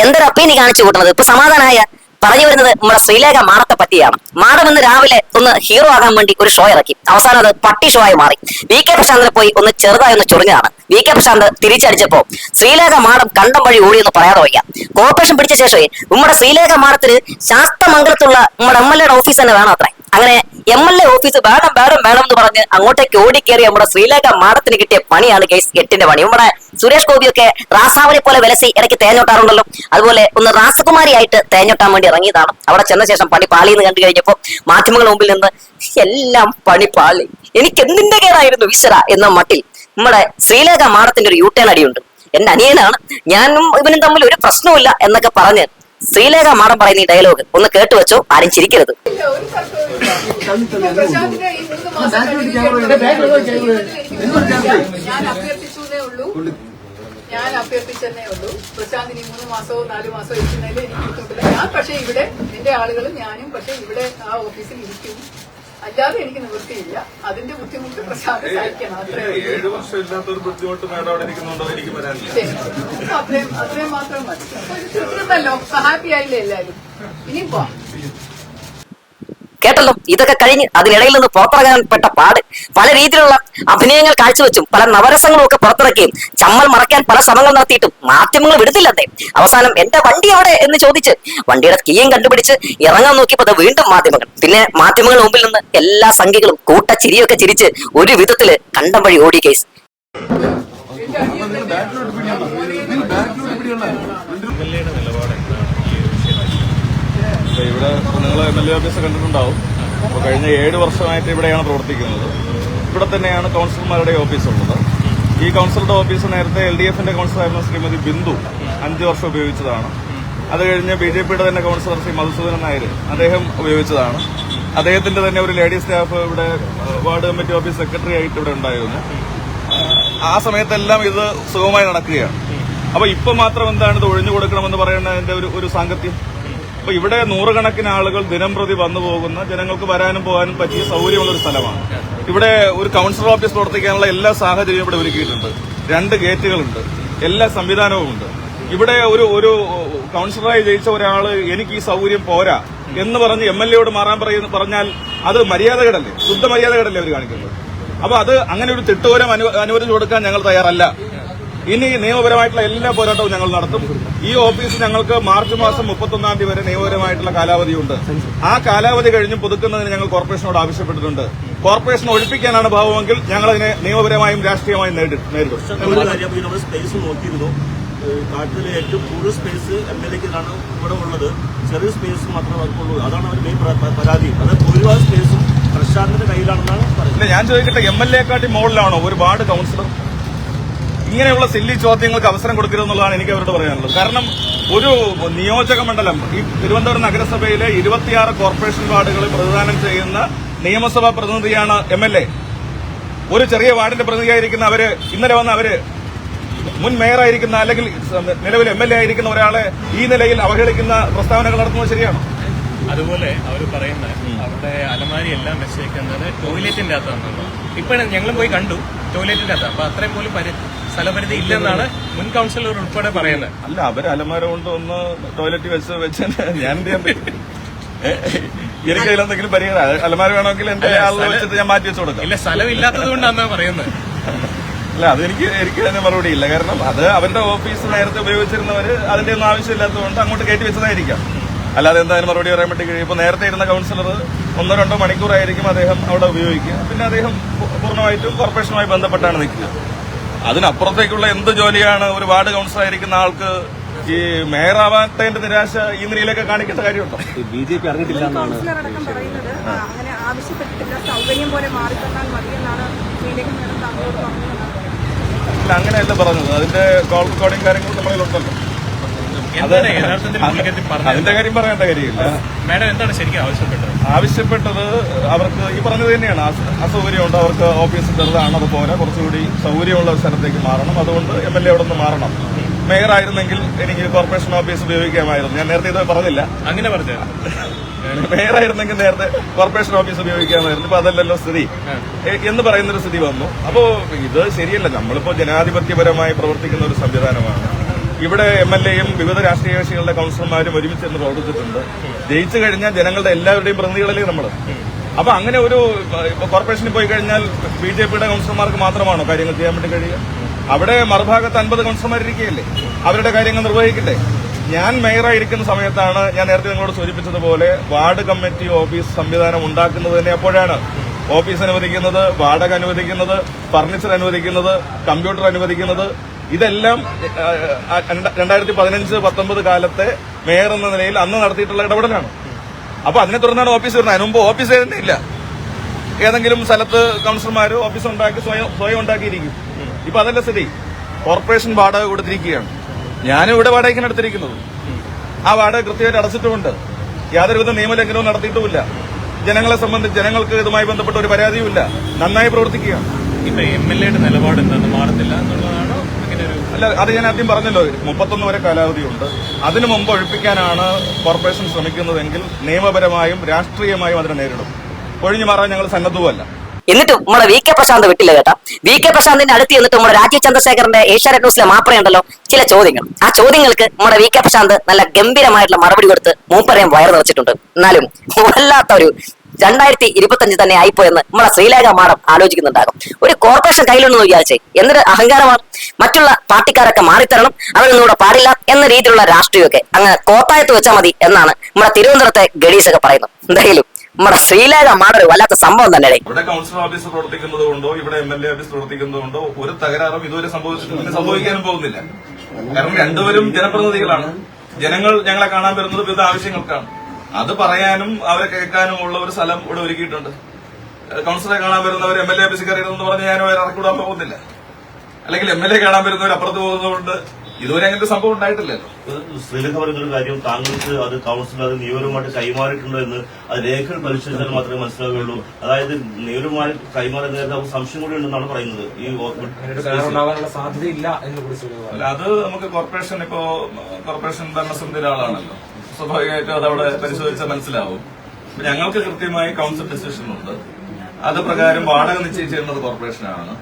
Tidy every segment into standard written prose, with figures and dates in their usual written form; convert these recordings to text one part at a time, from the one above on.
എന്തൊരു അപ്പീനി കാണിച്ചു കൂട്ടുന്നത്. ഇപ്പൊ സമാധാനമായ പറഞ്ഞു വരുന്നത് നമ്മുടെ ശ്രീലേഖ മാഡത്തെ പറ്റിയാണ്. മാഡം ഇന്ന് രാവിലെ ഒന്ന് ഹീറോ ആകാൻ വേണ്ടി ഒരു ഷോ ഇറക്കി. അവസാനം അത് പട്ടി ഷോ ആയി മാറി. വി കെ പ്രശാന്തിനെ പോയി ഒന്ന് ചെറുതായി ഒന്ന് ചൊറിഞ്ഞതാണ്. വി കെ പ്രശാന്ത് തിരിച്ചടിച്ചപ്പോ ശ്രീലേഖ മാഡം കണ്ടം വഴി ഓടിയെന്ന് പറയാതെ വയ്യ. കോർപ്പറേഷൻ പിടിച്ച ശേഷമേ നമ്മുടെ ശ്രീലേഖ മാഡത്തിന് ശാസ്തമംഗലത്തുള്ള നമ്മുടെ MLA യുടെ ഓഫീസ് തന്നെ വേണം അത്രേ. അങ്ങനെ MLA ഓഫീസ് വേണം വേണം വേണം എന്ന് പറഞ്ഞ് അങ്ങോട്ടേക്ക് ഓടിക്കേറി നമ്മുടെ ശ്രീലേഖ മാഡത്തിന് കിട്ടിയ പണിയാണ് കേസ് 8ന്റെ പണി. നമ്മുടെ സുരേഷ് ഗോപിയൊക്കെ റാസാവിനെ പോലെ വിലസി ഇടയ്ക്ക് തേഞ്ഞൊട്ടാറുണ്ടല്ലോ, അതുപോലെ ഒന്ന് റാസകുമാരിയായിട്ട് തേഞ്ഞൊട്ടാൻ വേണ്ടി ഇറങ്ങിയതാണ്. അവിടെ ചെന്ന ശേഷം പണി പാളിയെന്ന് കണ്ടു കഴിഞ്ഞപ്പോൾ മാധ്യമങ്ങളുടെ മുമ്പിൽ നിന്ന് എല്ലാം പണി പാളി, എനിക്ക് എന്തിന്റെ കേടായിരുന്നു ഈശ്വര എന്ന മട്ടിൽ നമ്മുടെ ശ്രീലേഖ മാഡത്തിന്റെ ഒരു യൂട്ടേൺ അടിയുണ്ട്. എന്റെ അനിയനാണ്, ഞാനും ഇവനും തമ്മിൽ ഒരു പ്രശ്നവുമില്ല എന്നൊക്കെ പറഞ്ഞ് ശ്രീലേഖ മാഡം പറയുന്ന ഈ ഡയലോഗ് ഒന്ന് കേട്ടു വെച്ചോ, ആരും ചിരിക്കരുത്. ഞാൻ അഭ്യർത്ഥിച്ചെന്നേ ഉള്ളൂ. പ്രശാന്തിന് 3 മാസമോ 4 മാസമോ ഇരിക്കുന്നതിൽ എനിക്ക് ബുദ്ധിമുട്ടില്ല. ഞാൻ പക്ഷേ ഇവിടെ എന്റെ ആളുകളും ഞാനും പക്ഷേ ഇവിടെ ആ ഓഫീസിൽ ഇരിക്കും. അല്ലാതെ എനിക്ക് നിവൃത്തിയില്ല. അതിന്റെ ബുദ്ധിമുട്ട് പ്രശാന്ത് സഹിക്കണം. അത്രയും മാത്രം മതി. തൃപ്തിയുണ്ടല്ലോ, ഹാപ്പി ആയില്ലേ എല്ലാവരും? ഇനിയും പോവാം. കേട്ടല്ലോ, ഇതൊക്കെ കഴിഞ്ഞ് അതിനിടയിൽ നിന്ന് പുറത്തിറങ്ങാൻപ്പെട്ട പാട്, പല രീതിയിലുള്ള അഭിനയങ്ങൾ കാഴ്ചവെച്ചും പല നവരസങ്ങളും ഒക്കെ പുറത്തിറക്കിയും ചമ്മൽ മറയ്ക്കാൻ പല ശ്രമങ്ങൾ നടത്തിയിട്ടും മാധ്യമങ്ങൾ വിടുന്നില്ലതേ. അവസാനം എന്റെ വണ്ടി എവിടെ എന്ന് ചോദിച്ച് വണ്ടിയുടെ കീയും കണ്ടുപിടിച്ച് ഇറങ്ങാൻ നോക്കിയപ്പോൾ വീണ്ടും മാധ്യമങ്ങൾ. പിന്നെ മാധ്യമങ്ങളുടെ മുമ്പിൽ നിന്ന് എല്ലാ സംഖ്യകളും കൂട്ടച്ചിരിയൊക്കെ ചിരിച്ച് ഒരു വിധത്തില് കണ്ടം വഴി ഓടി കേസ്. ഇവിടെ നിങ്ങൾ MLA ഓഫീസ് കണ്ടിട്ടുണ്ടാവും. അപ്പോൾ കഴിഞ്ഞ 7 വർഷമായിട്ട് ഇവിടെയാണ് പ്രവർത്തിക്കുന്നത്. ഇവിടെ തന്നെയാണ് കൗൺസിലർമാരുടെ ഓഫീസുള്ളത്. ഈ കൗൺസിലറുടെ ഓഫീസ് നേരത്തെ LDFന്റെ കൗൺസിലറായിരുന്ന ശ്രീമതി ബിന്ദു 5 വർഷം ഉപയോഗിച്ചതാണ്. അത് കഴിഞ്ഞ് BJPയുടെ തന്നെ കൗൺസിലർ ശ്രീ മധുസൂദനൻ നായർ, അദ്ദേഹം ഉപയോഗിച്ചതാണ്. അദ്ദേഹത്തിന്റെ തന്നെ ഒരു ലേഡി സ്റ്റാഫ് ഇവിടെ വാർഡ് കമ്മിറ്റി ഓഫീസ് സെക്രട്ടറി ആയിട്ട് ഇവിടെ ഉണ്ടായിരുന്നു. ആ സമയത്തെല്ലാം ഇത് സുഗമമായി നടക്കുകയാണ്. അപ്പൊ ഇപ്പൊ മാത്രം എന്താണ് ഇത് ഒഴിഞ്ഞു കൊടുക്കണമെന്ന് പറയുന്നതിന്റെ ഒരു സാങ്കത്യം? അപ്പൊ ഇവിടെ നൂറുകണക്കിന് ആളുകൾ ദിനം പ്രതി വന്നു പോകുന്ന, ജനങ്ങൾക്ക് വരാനും പോകാനും പറ്റിയ സൗകര്യമുള്ള ഒരു സ്ഥലമാണ്. ഇവിടെ ഒരു കൌൺസിലർ ഓഫീസ് പ്രവർത്തിക്കാനുള്ള എല്ലാ സാഹചര്യവും ഇവിടെ ഒരുക്കിയിട്ടുണ്ട്. 2 ഗേറ്റുകളുണ്ട്, എല്ലാ സംവിധാനവും ഉണ്ട്. ഇവിടെ ഒരു കൌൺസിലറായി ജയിച്ച ഒരാള് എനിക്ക് ഈ സൗകര്യം പോരാ എന്ന് പറഞ്ഞ് MLA മാറാൻ പറഞ്ഞാൽ അത് മര്യാദകേടല്ലേ, ശുദ്ധ മര്യാദകേടല്ലേ അവർ കാണിക്കുന്നത്. അപ്പൊ അത് അങ്ങനെ ഒരു തിട്ടൂരം അനുവദിച്ചു കൊടുക്കാൻ ഞങ്ങൾ തയ്യാറല്ല. ഇനി നിയമപരമായിട്ടുള്ള എല്ലാ പോരാട്ടവും ഞങ്ങൾ നടത്തും. ഈ ഓഫീസ് ഞങ്ങൾക്ക് മാർച്ച് മാസം 31-ാം തീയതി വരെ നിയമപരമായിട്ടുള്ള കാലാവധിയുണ്ട്. ആ കാലാവധി കഴിഞ്ഞും പുതുക്കുന്നതിന് ഞങ്ങൾ കോർപ്പറേഷനോട് ആവശ്യപ്പെട്ടിട്ടുണ്ട്. കോർപ്പറേഷൻ ഒഴിപ്പിക്കാനാണ് ഭാവമെങ്കിൽ ഞങ്ങൾ അതിനെ നിയമപരമായും രാഷ്ട്രീയമായും നേരിടും. സ്പേസ് നോക്കിയിരുന്നു. കാട്ടിലെ ഏറ്റവും കൂടുതൽ സ്പേസ് MLAക്കാണ് ഇവിടെ ഉള്ളത്. ചെറിയ സ്പേസ് മാത്രമേ അവർക്കുള്ളൂ. അതാണ് അവർ മെയിൻ പരാതി. അത് ഭൂരിഭാഗം സ്പേസും പ്രശാന്തിന്റെ കയ്യിലാണെന്നാണ് പറയുന്നത്. ഞാൻ ചോദിക്കട്ടെ, MLAക്കാട്ടി മുകളിലാണോ ഒരു വാർഡ് കൌൺസിലർ? ഇങ്ങനെയുള്ള സില്ലി ചോദ്യങ്ങൾക്ക് അവസരം കൊടുക്കരുതെന്നുള്ളതാണ് എനിക്ക് അവരോട് പറയാനുള്ളത്. കാരണം ഒരു നിയോജക മണ്ഡലം, ഈ തിരുവനന്തപുരം നഗരസഭയിലെ 26 കോർപ്പറേഷൻ വാർഡുകൾ പ്രതിദാനം ചെയ്യുന്ന നിയമസഭാ പ്രതിനിധിയാണ് MLA. ഒരു ചെറിയ വാർഡിന്റെ പ്രതിനിധിയായിരിക്കുന്ന അവര് ഇന്നലെ വന്ന അവര് മുൻ മേയറായിരിക്കുന്ന അല്ലെങ്കിൽ നിലവിൽ MLA ആയിരിക്കുന്ന ഒരാളെ ഈ നിലയിൽ അവഹേളിക്കുന്ന പ്രസ്താവനകൾ നടത്തുന്നത് ശരിയാണോ? അതുപോലെ അവർ പറയുന്നത് അവിടെ അലമാരി എല്ലാം വെച്ചേക്കുന്നത് ടോയ്ലറ്റിന്റെ അകത്താണെന്നുള്ളത്. ഇപ്പോഴും ഞങ്ങളും പോയി കണ്ടു, ടോയ്ലറ്റിന്റെ അകത്ത്. അപ്പൊ അത്രയും പോലും സ്ഥലപരിധി ഇല്ലെന്നാണ് മുൻ കൌൺസിലർ ഉൾപ്പെടെ പറയുന്നത്. അല്ല, അവര് അലമാര കൊണ്ട് ഒന്ന് ടോയ്ലറ്റ് വെച്ച് ഞാൻ എന്ത് ചെയ്യാൻ പറ്റും? എനിക്ക് അതിലെന്തെങ്കിലും പരിഹാരം? അലമാര വേണമെങ്കിൽ എന്റെ ആളുകൾ വെച്ചിട്ട് ഞാൻ മാറ്റി വെച്ച് കൊടുക്കാം. ഇല്ല, സ്ഥലം ഇല്ലാത്തത് കൊണ്ടാണ് പറയുന്നത്. അല്ല, എനിക്ക് അതിന് മറുപടിയില്ല. കാരണം അത് അവരുടെ ഓഫീസ് നേരത്തെ ഉപയോഗിച്ചിരുന്നവര് അതിന്റെ ഒന്നും ആവശ്യമില്ലാത്തതുകൊണ്ട് അങ്ങോട്ട് കയറ്റി വെച്ചതായിരിക്കാം. അല്ലാതെ എന്തായാലും മറുപടി പറയാൻ പറ്റി കഴിയും. ഇപ്പൊ നേരത്തെ ഇരുന്ന കൌൺസിലർ 1-2 മണിക്കൂറായിരിക്കും അദ്ദേഹം അവിടെ ഉപയോഗിക്കുക. പിന്നെ അദ്ദേഹം പൂർണ്ണമായിട്ടും കോർപ്പറേഷനുമായി ബന്ധപ്പെട്ടാണ് നിൽക്കുക. അതിനപ്പുറത്തേക്കുള്ള എന്ത് ജോലിയാണ് ഒരു വാർഡ് കൌൺസിലറായിരിക്കുന്ന ആൾക്ക് ഈ മേയറാവാത്തതിന്റെ നിരാശ ഈ നിലയിലൊക്കെ കാണിക്കേണ്ട കാര്യമുണ്ടോ? BJP അറിഞ്ഞിട്ടില്ല എന്നാണ് അങ്ങനെ ആവശ്യപ്പെട്ടിട്ടില്ല, സൗകര്യം പോലെ മാറിത്തന്നാൽ മതിയെന്നാണ് അല്ല, അങ്ങനെയല്ല പറഞ്ഞത്. അതിന്റെ കോൾ റെക്കോർഡിംഗ് കാര്യങ്ങളും നമ്മളിലുണ്ടല്ലോ. അതിന്റെ കാര്യം പറയേണ്ട കാര്യമില്ല. മാഡം എന്താണ് ശരിക്കും ആവശ്യപ്പെട്ടത്? അവർക്ക് ഈ പറഞ്ഞത് തന്നെയാണ്, അസൗകര്യമുണ്ട്. അവർക്ക് ഓഫീസ് ചെറുതാണ്, അതുപോലെ കുറച്ചുകൂടി സൗകര്യമുള്ള സ്ഥലത്തേക്ക് മാറണം. അതുകൊണ്ട് MLA അവിടെ നിന്ന് മാറണം. മേയർ ആയിരുന്നെങ്കിൽ എനിക്ക് കോർപ്പറേഷൻ ഓഫീസ് ഉപയോഗിക്കാമായിരുന്നു. ഞാൻ നേരത്തെ ഇത് പറഞ്ഞില്ല. അങ്ങനെ പറഞ്ഞു. മേയർ ആയിരുന്നെങ്കിൽ നേരത്തെ കോർപ്പറേഷൻ ഓഫീസ് ഉപയോഗിക്കാമായിരുന്നു. ഇപ്പൊ അതല്ലല്ലോ സ്ഥിതി എന്ന് പറയുന്നൊരു സ്ഥിതി വന്നു. അപ്പോ ഇത് ശരിയല്ല. നമ്മളിപ്പോ ജനാധിപത്യപരമായി പ്രവർത്തിക്കുന്ന ഒരു സംവിധാനമാണ്. ഇവിടെ MLA-യും വിവിധ രാഷ്ട്രീയ കക്ഷികളുടെ കൌൺസിലർമാരും ഒരുമിച്ച് എന്ന് പ്രവർത്തിച്ചിട്ടുണ്ട്. ജയിച്ചു കഴിഞ്ഞാൽ ജനങ്ങളുടെ എല്ലാവരുടെയും പ്രതിനിധികളല്ലേ നമ്മൾ. അപ്പൊ അങ്ങനെ ഒരു കോർപ്പറേഷനിൽ പോയി കഴിഞ്ഞാൽ BJP-യുടെ കൌൺസിലർമാർക്ക് മാത്രമാണോ കാര്യങ്ങൾ ചെയ്യാൻ വേണ്ടി കഴിയുക? അവിടെ മറുഭാഗത്ത് 50 കൌൺസിലർമാരിരിക്കുകയല്ലേ, അവരുടെ കാര്യങ്ങൾ നിർവഹിക്കട്ടെ. ഞാൻ മേയറായിരിക്കുന്ന സമയത്താണ് ഞാൻ നേരത്തെ നിങ്ങളോട് സൂചിപ്പിച്ചതുപോലെ വാർഡ് കമ്മിറ്റി ഓഫീസ് സംവിധാനം ഉണ്ടാക്കുന്നത് തന്നെ അപ്പോഴാണ്. ഓഫീസ് അനുവദിക്കുന്നത്, വാടക അനുവദിക്കുന്നത്, ഫർണിച്ചർ അനുവദിക്കുന്നത്, കമ്പ്യൂട്ടർ അനുവദിക്കുന്നത്, ഇതെല്ലാം 2015-19 കാലത്തെ മേയർ എന്ന നിലയിൽ അന്ന് നടത്തിയിട്ടുള്ള ഇടപെടലാണ്. അപ്പൊ അതിനെ തുടർന്നാണ് ഓഫീസ് വരുന്നത്. അതിനുമുമ്പ് ഓഫീസ് തന്നെ ഇല്ല. ഏതെങ്കിലും സ്ഥലത്ത് കൌൺസിലർമാർ ഓഫീസ് ഉണ്ടാക്കി സ്വയം ഉണ്ടാക്കിയിരിക്കും. ഇപ്പൊ അതല്ല സ്ഥിതി. കോർപ്പറേഷൻ വാടക കൊടുത്തിരിക്കുകയാണ്. ഞാനും ഇവിടെ വാടകയ്ക്കാണ് എടുത്തിരിക്കുന്നത്. ആ വാടക കൃത്യമായിട്ട് അടച്ചിട്ടുമുണ്ട്. യാതൊരുവിധ നിയമലംഘനവും നടത്തിയിട്ടുമില്ല. ജനങ്ങളെ സംബന്ധിച്ച് ജനങ്ങൾക്ക് ഇതുമായി ബന്ധപ്പെട്ട ഒരു പരാതിയുമില്ല. നന്നായി പ്രവർത്തിക്കുകയാണ്. ഇപ്പൊ MLA-യുടെ നിലപാട് എന്താണ്, മാറത്തില്ല എന്നുള്ളതാണോ? അല്ല, അത് ഞാൻ ആദ്യം പറഞ്ഞല്ലോ, 31 വരെ കാലാവധിയുണ്ട്. അതിനു മുമ്പ് ഒഴിപ്പിക്കാനാണ് കോർപ്പറേഷൻ ശ്രമിക്കുന്നതെങ്കിൽ നിയമപരമായും രാഷ്ട്രീയമായും അതിനെ നേരിടും. ഒഴിഞ്ഞു മാറാൻ ഞങ്ങൾ സന്നദ്ധവുമല്ല. എന്നിട്ടും നമ്മുടെ VK പ്രശാന്ത് വിട്ടില്ല കേട്ടാ. VK പ്രശാന്തിന്റെ അടുത്ത് എന്നിട്ട് നമ്മുടെ രാജീവ് ചന്ദ്രശേഖറിന്റെ ഏഷ്യാനെറ്റ് ന്യൂസിലെ മാപ്രയുണ്ടല്ലോ ചില ചോദ്യങ്ങൾ. ആ ചോദ്യങ്ങൾക്ക് നമ്മുടെ VK പ്രശാന്ത് നല്ല ഗംഭീരമായിട്ടുള്ള മറുപടി കൊടുത്ത് മൂപ്പരെയും വയറ് നിറച്ചിട്ടുണ്ട്. എന്നാലും വല്ലാത്തൊരു 2025 തന്നെ ആയിപ്പോയെന്ന് നമ്മളെ ശ്രീലേഖ മാഡം ആലോചിക്കുന്നുണ്ടാകും. ഒരു കോർപ്പറേഷൻ കയ്യിലുണ്ടെന്ന് വിചാരിച്ചേ എന്തൊരു അഹങ്കാരമാണ്. മറ്റുള്ള പാർട്ടിക്കാരൊക്കെ മാറിത്തരണം, അവരൊന്നും ഇവിടെ പാടില്ല എന്ന രീതിയിലുള്ള രാഷ്ട്രീയമൊക്കെ അങ്ങനെ കോട്ടായത്ത് വെച്ചാൽ മതി എന്നാണ് നമ്മുടെ തിരുവനന്തപുരത്തെ ഗഡീസൊക്കെ പറയുന്നത്. എന്തായാലും നമ്മുടെ ശ്രീലേഖ മാഡം ഒരു വല്ലാത്ത സംഭവം തന്നെ. ഇവിടെ കൌൺസിലർ ഓഫീസ് പ്രവർത്തിക്കുന്നത് കൊണ്ടോ ഇവിടെ MLA ഓഫീസ് പ്രവർത്തിക്കുന്നത് കൊണ്ടോ ഒരു തകരാറും ഇതുവരെ സംഭവിക്കാനും പോകുന്നില്ല. കാരണം രണ്ടുപേരും ജനപ്രതിനിധികളാണ്. ജനങ്ങൾ ഞങ്ങളെ കാണാൻ വരുന്നത് വിവിധ ആവശ്യങ്ങൾക്കാണ്. അത് പറയാനും അവരെ കേൾക്കാനും ഉള്ള ഒരു സ്ഥലം ഇവിടെ ഒരുക്കിയിട്ടുണ്ട്. കൌൺസിലറെ കാണാൻ വരുന്നവർ MLA ഓഫീസിൽ കയറിയതെന്ന് പറഞ്ഞ് ഞാൻ അവരെ ഇറക്കിവിടാൻ പോകുന്നില്ല. അല്ലെങ്കിൽ MLA കാണാൻ വരുന്നവർ അപ്പുറത്ത് പോകുന്നതുകൊണ്ട് ഇതുവരെ അങ്ങനത്തെ സംഭവം ഉണ്ടായിട്ടില്ലല്ലോ. ശ്രീലേഖ പറയുന്നൊരു കാര്യം, താങ്കൾക്ക് അത് കൌൺസിലർ അത് നിയമപരമായിട്ട് കൈമാറിയിട്ടുണ്ടോ എന്ന് അത് രേഖകൾ പരിശോധിച്ചാൽ മാത്രമേ മനസ്സിലാവുകയുള്ളൂ. അതായത് നിയമപരമായി കൈമാറുന്ന നേരത്തെ സംശയം കൂടി ഉണ്ടെന്നാണ് പറയുന്നത്. ഈ സാധ്യതയില്ല എന്ന് കൂടി അല്ല, അത് നമുക്ക് കോർപ്പറേഷൻ ഭരണസമിതിയുടെ ആളാണല്ലോ, സ്വാഭാവികമായിട്ടും അതവിടെ പരിശോധിച്ചാൽ മനസ്സിലാവും. ഞങ്ങൾക്ക് കൃത്യമായി കൌൺസിൽ ഡിസിഷൻ ഉണ്ട്. അത് പ്രകാരം വാടക നിശ്ചയിച്ചിരുന്നത് കോർപ്പറേഷനാണ്.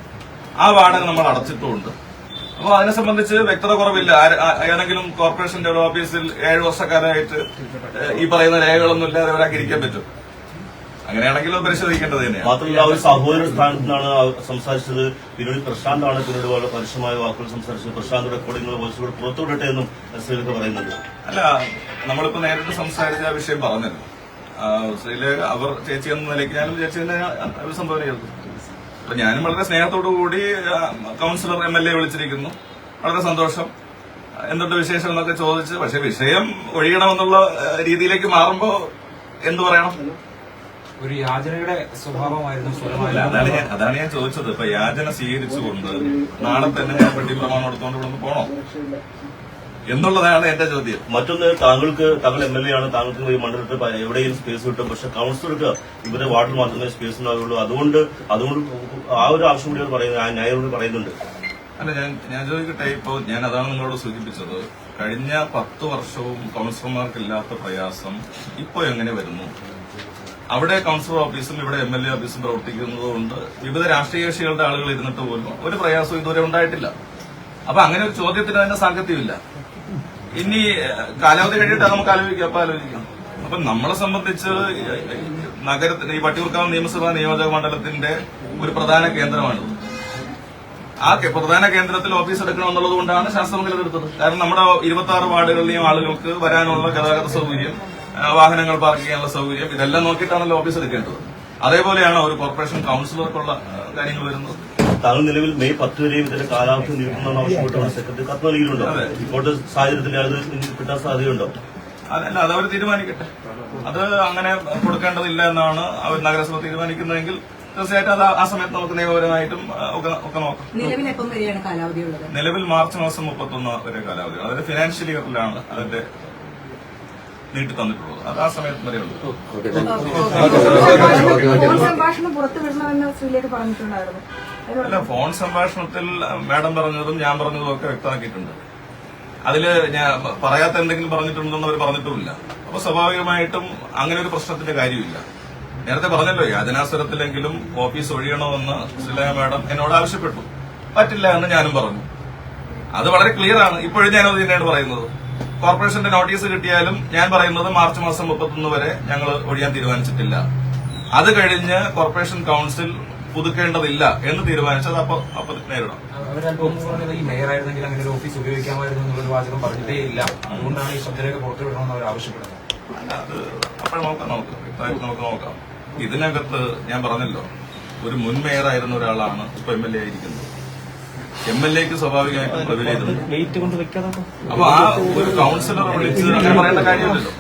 ആ വാടക നമ്മൾ അടച്ചിട്ടുമുണ്ട്. അപ്പോൾ അതിനെ സംബന്ധിച്ച് വ്യക്തത കുറവില്ല. ഏതെങ്കിലും കോർപ്പറേഷന്റെ ഓഫീസിൽ 7 വർഷക്കാലമായിട്ട് ഈ പറയുന്ന രേഖകളൊന്നും ഇല്ലാതെ ഒരാൾക്ക് ഇരിക്കാൻ പറ്റും? അങ്ങനെയാണെങ്കിൽ അത് പരിശോധിക്കേണ്ടത് തന്നെയാണ്. മാത്രമല്ല ഒരു സഹോദര സ്ഥാനത്താണ് സംസാരിച്ചത്. പിന്നീട് പ്രശാന്താണ് പിന്നീട് വളരെ പരുഷമായ വാക്കുകൾ സംസാരിച്ചത്. പ്രശാന്ത് റെക്കോർഡിംഗ് വോയിസുകൾ പുറത്തുവിടട്ടെ എന്നും ശ്രീലേഖ പറയുന്നുണ്ട്. അല്ല, നമ്മളിപ്പോ നേരിട്ട് സംസാരിച്ച ആ വിഷയം പറഞ്ഞല്ലോ. ശ്രീലേഖ അവർ ചേച്ചി എന്ന നിലയ്ക്ക് ഞാനും ചേച്ചി തന്നെ അഭിസംബോധന ചെയ്തു. അപ്പൊ ഞാനും വളരെ സ്നേഹത്തോടു കൂടി കൌൺസിലർ MLA വിളിച്ചിരിക്കുന്നു. വളരെ സന്തോഷം, എന്തുണ്ട് വിശേഷം എന്നൊക്കെ ചോദിച്ച്. പക്ഷെ വിഷയം ഒഴിയണമെന്നുള്ള രീതിയിലേക്ക് മാറുമ്പോ എന്തു പറയണം? ഒരു യാചനയുടെ സ്വഭാവമായിരുന്നു. അതാണ് ഞാൻ ചോദിച്ചത്. ഇപ്പൊ യാചന സ്വീകരിച്ചുകൊണ്ട് നാളെ തന്നെ ഞാൻ പെട്ടി പ്രമാണം എടുത്തുകൊണ്ട് ഇവിടെ പോണോ എന്നുള്ളതാണ് എന്റെ ചോദ്യം. മറ്റൊന്ന്, താങ്കൾ MLA ആണ്, താങ്കൾക്ക് ഈ മണ്ഡലത്തിൽ എവിടെയും സ്പേസ് കിട്ടും. പക്ഷെ കൌൺസിലർക്ക് ഇവരുടെ വാർഡിൽ മാത്രമേ സ്പേസ് ഉണ്ടാവുകയുള്ളൂ. അതുകൊണ്ട് ആ ഒരു ആവശ്യം കൂടി പറയുന്നത്, ആ ന്യായം കൂടി പറയുന്നുണ്ട്. അല്ല, ഞാൻ ചോദിക്കട്ടെ. ഇപ്പോ ഞാൻ അതാണ് നിങ്ങളോട് സൂചിപ്പിച്ചത്. കഴിഞ്ഞ 10 വർഷവും കൌൺസിലർമാർക്കില്ലാത്ത പ്രയാസം ഇപ്പോ എങ്ങനെ വരുന്നു? അവിടെ കൌൺസിലർ ഓഫീസും ഇവിടെ MLA ഓഫീസും പ്രവർത്തിക്കുന്നത് കൊണ്ട് വിവിധ രാഷ്ട്രീയ കക്ഷികളുടെ ആളുകൾ ഇരുന്നിട്ട് പോലും ഒരു പ്രയാസവും ഇതുവരെ ഉണ്ടായിട്ടില്ല. അപ്പൊ അങ്ങനെ ഒരു ചോദ്യത്തിന് തന്നെ സാങ്കത്യമില്ല. ഇനി കാലാവധി കഴിഞ്ഞിട്ട് നമുക്ക് ആലോചിക്കാം. അപ്പൊ നമ്മളെ സംബന്ധിച്ച് നഗരത്തിന് ഈ വട്ടിയൂർക്കാവ് നിയമസഭാ നിയോജക മണ്ഡലത്തിന്റെ ഒരു പ്രധാന കേന്ദ്രമാണിത്. ആ പ്രധാന കേന്ദ്രത്തിൽ ഓഫീസ് എടുക്കണമെന്നുള്ളത് കൊണ്ടാണ് ശാസ്ത്രമംഗലത്തെടുത്തത്. കാരണം നമ്മുടെ 26 വാർഡുകളിലെയും ആളുകൾക്ക് വരാനുള്ള ഗതാഗത സൗകര്യം, വാഹനങ്ങൾ പാർക്ക് ചെയ്യാനുള്ള സൗകര്യം, ഇതെല്ലാം നോക്കിയിട്ടാണല്ലോ ഓഫീസ് എടുക്കേണ്ടത്. അതേപോലെയാണ് ഒരു കോർപ്പറേഷൻ കൌൺസിലർക്കുള്ള കാര്യങ്ങൾ വരുന്നത്. താങ്കൾ നിലവിൽ മെയ് 10 വരെയും ഇതിന്റെ കാലാവധി നീട്ടണമെന്ന് ആവശ്യപ്പെട്ടാണ് സെക്രട്ടറി കത്ത് നൽകിയിട്ടുണ്ടോ? ഇപ്പോഴത്തെ സാഹചര്യത്തിൽ അത് കിട്ടാൻ സാധ്യതയുണ്ടോ? അതല്ല, അതവർ തീരുമാനിക്കട്ടെ. അത് അങ്ങനെ കൊടുക്കേണ്ടതില്ല എന്നാണ് അവർ നഗരസഭ തീരുമാനിക്കുന്നതെങ്കിൽ തീർച്ചയായിട്ടും അത് ആ സമയത്ത് നമുക്ക് നിയമപരമായിട്ടും ഒക്കെ നോക്കാം. നിലവിൽ എപ്പം വരെയാണ് കാലാവധി ഉള്ളത്? നിലവിൽ മാർച്ച് മാസം 31 വരെ കാലാവധി. അതായത് ഫിനാൻഷ്യൽ ഇയറിലാണ് അതിന്റെ നീട്ടി തന്നിട്ടുള്ളത്. അത് ആ സമയത്ത് വരെയുള്ളൂ. ഫോൺ സംഭാഷണം പുറത്തുവിടണമെന്ന് ശ്രീലേഖ പറഞ്ഞിട്ടുണ്ടായിരുന്നു. അല്ല, ഫോൺ സംഭാഷണത്തിൽ മാഡം പറഞ്ഞതും ഞാൻ പറഞ്ഞതും ഒക്കെ വ്യക്തമാക്കിയിട്ടുണ്ട്. അതില് ഞാൻ പറയാത്ത എന്തെങ്കിലും പറഞ്ഞിട്ടുണ്ടെന്ന് അവർ പറഞ്ഞിട്ടുമില്ല. അപ്പൊ സ്വാഭാവികമായിട്ടും അങ്ങനെ ഒരു പ്രശ്നത്തിന്റെ കാര്യമില്ല. നേരത്തെ പറഞ്ഞല്ലോ, യാതനാസ്വരത്തിലെങ്കിലും ഓഫീസ് ഒഴിയണമെന്ന് ശ്രീലേഖ മാഡം എന്നോട് ആവശ്യപ്പെട്ടു. പറ്റില്ല എന്ന് ഞാനും പറഞ്ഞു. അത് വളരെ ക്ലിയർ ആണ്. ഇപ്പോഴും ഞാനത് തന്നെയാണ് പറയുന്നത്. കോർപ്പറേഷന്റെ നോട്ടീസ് കിട്ടിയാലും ഞാൻ പറയുന്നത് മാർച്ച് മാസം 31 വരെ ഞങ്ങൾ ഒഴിയാൻ തീരുമാനിച്ചിട്ടില്ല. അത് കഴിഞ്ഞ് കോർപ്പറേഷൻ കൌൺസിൽ പുതുക്കേണ്ടതില്ല എന്ന് തീരുമാനിച്ചത് അപ്പൊ നേരിടാം. അവരല്പം പറഞ്ഞത് ഈ മേയറായിരുന്നെങ്കിൽ അങ്ങനെ ഒരു ഓഫീസ് ഉപയോഗിക്കാമായിരുന്നു എന്നുള്ളൊരു വാചകം പറഞ്ഞിട്ടേ ഇല്ല. അതുകൊണ്ടാണ് ഈ ശബ്ദരേഖ പുറത്തുവിടണമെന്ന് അവർ ആവശ്യപ്പെടുന്നത്. അത് അപ്പോൾ നമുക്ക് നോക്കാം. ഇതിനകത്ത് ഞാൻ പറഞ്ഞല്ലോ, ഒരു മുൻ മേയറായിരുന്ന ഒരാളാണ് ഇപ്പൊ MLA ആയിരിക്കുന്നത്. MLAക്ക് സ്വാഭാവികമായിട്ടും പ്രിവിലേജ് ഉണ്ട്. അപ്പൊ ആ ഒരു കൌൺസിലറെ വിളിച്ച് അങ്ങനെ പറയേണ്ട കാര്യമില്ലല്ലോ.